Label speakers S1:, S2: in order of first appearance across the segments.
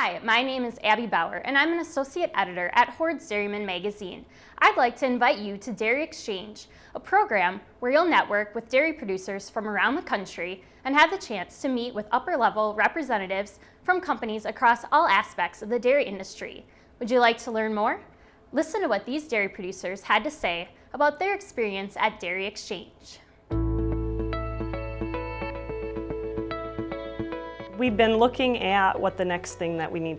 S1: Hi, my name is Abby Bauer, and I'm an associate editor at Hoard's Dairyman magazine. I'd like to invite you to Dairy Exchange, a program where you'll network with dairy producers from around the country and have the chance to meet with upper-level representatives from companies across all aspects of the dairy industry. Would you like to learn more? Listen to what these dairy producers had to say about their experience at Dairy Exchange.
S2: We've been looking at what the next thing that we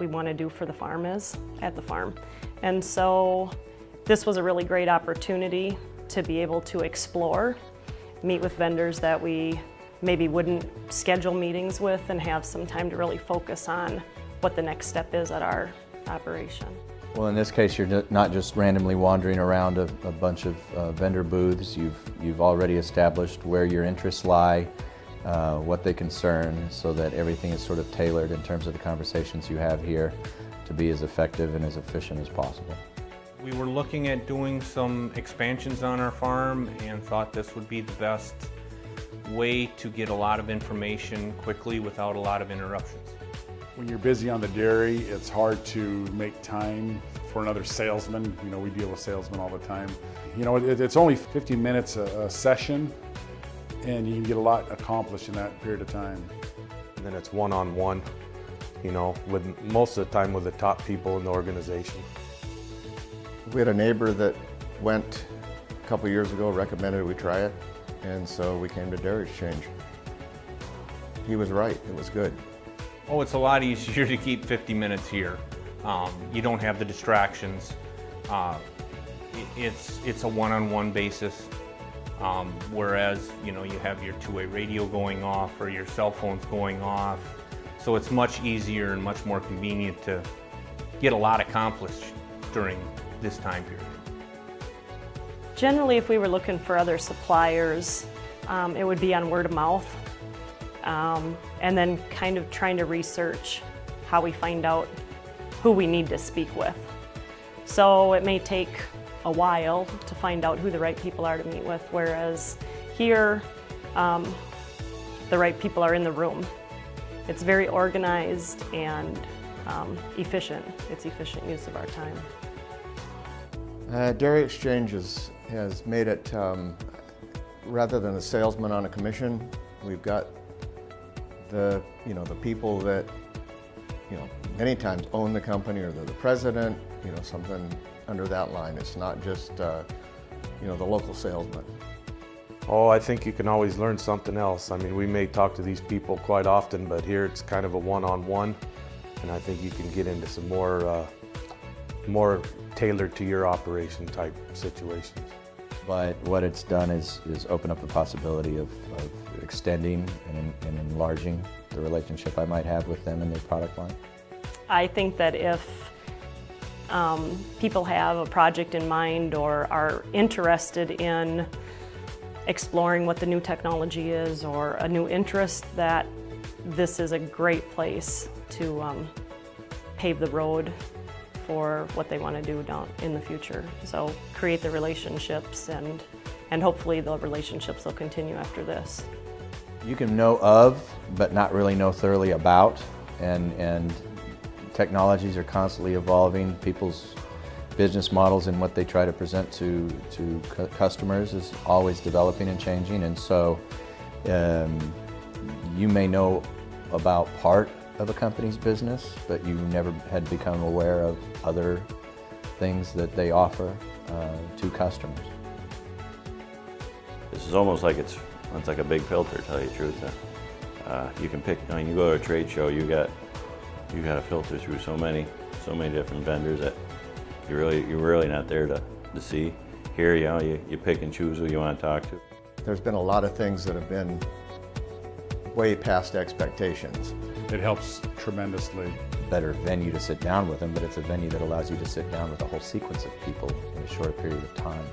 S2: want to do for the farm is at the farm. And so this was a really great opportunity to be able to explore, meet with vendors that we maybe wouldn't schedule meetings with, and have some time to really focus on what the next step is at our operation.
S3: Well, in this case, you're not just randomly wandering around a bunch of vendor booths. You've already established where your interests lie, what they concern, so that everything is sort of tailored in terms of the conversations you have here to be as effective and as efficient as possible.
S4: We were looking at doing some expansions on our farm and thought this would be the best way to get a lot of information quickly without a lot of interruptions.
S5: When you're busy on the dairy, it's hard to make time for another salesman. You know, we deal with salesmen all the time. You know, it's only 15 minutes a session, and you can get a lot accomplished in that period of time.
S6: And then it's one-on-one, you know, with most of the time with the top people in the organization.
S7: We had a neighbor that went a couple years ago, recommended we try it, and so we came to Dairy Exchange. He was right, it was good.
S4: Oh, it's a lot easier to keep 50 minutes here. You don't have the distractions. It's a one-on-one basis. Whereas, you know, you have your two-way radio going off or your cell phones going off. So it's much easier and much more convenient to get a lot accomplished during this time period.
S2: Generally, if we were looking for other suppliers, it would be on word of mouth, and then kind of trying to research how we find out who we need to speak with. So it may take a while to find out who the right people are to meet with, whereas here, the right people are in the room. It's very organized and efficient. It's efficient use of our time.
S7: Dairy Exchange has made it, rather than a salesman on a commission, we've got the people that, many times own the company, or they're the president, something under that line. It's not just, the local salesman.
S6: Oh, I think you can always learn something else. I mean, we may talk to these people quite often, but here it's kind of a one-on-one, and I think you can get into some more tailored to your operation type situations.
S3: But what it's done is open up the possibility of extending and enlarging the relationship I might have with them in their product line.
S2: I think that if people have a project in mind or are interested in exploring what the new technology is, or a new interest, that this is a great place to pave the road for what they want to do down in the future. So create the relationships, and hopefully the relationships will continue after this.
S3: You can know of, but not really know thoroughly about, and technologies are constantly evolving. People's business models and what they try to present to customers is always developing and changing, and so you may know about part of a company's business, but you never had become aware of other things that they offer to customers.
S8: This is almost like it's like a big filter, to tell you the truth. You can pick, I mean, you go to a trade show, you got to filter through so many different vendors that you're really not there to see. Here, you pick and choose who you want to talk to.
S7: There's been a lot of things that have been way past expectations.
S5: It helps tremendously.
S3: Better venue to sit down with them, but it's a venue that allows you to sit down with a whole sequence of people in a short period of time.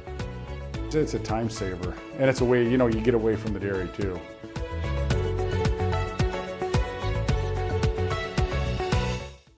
S5: It's a time saver, and it's a way, you get away from the dairy too.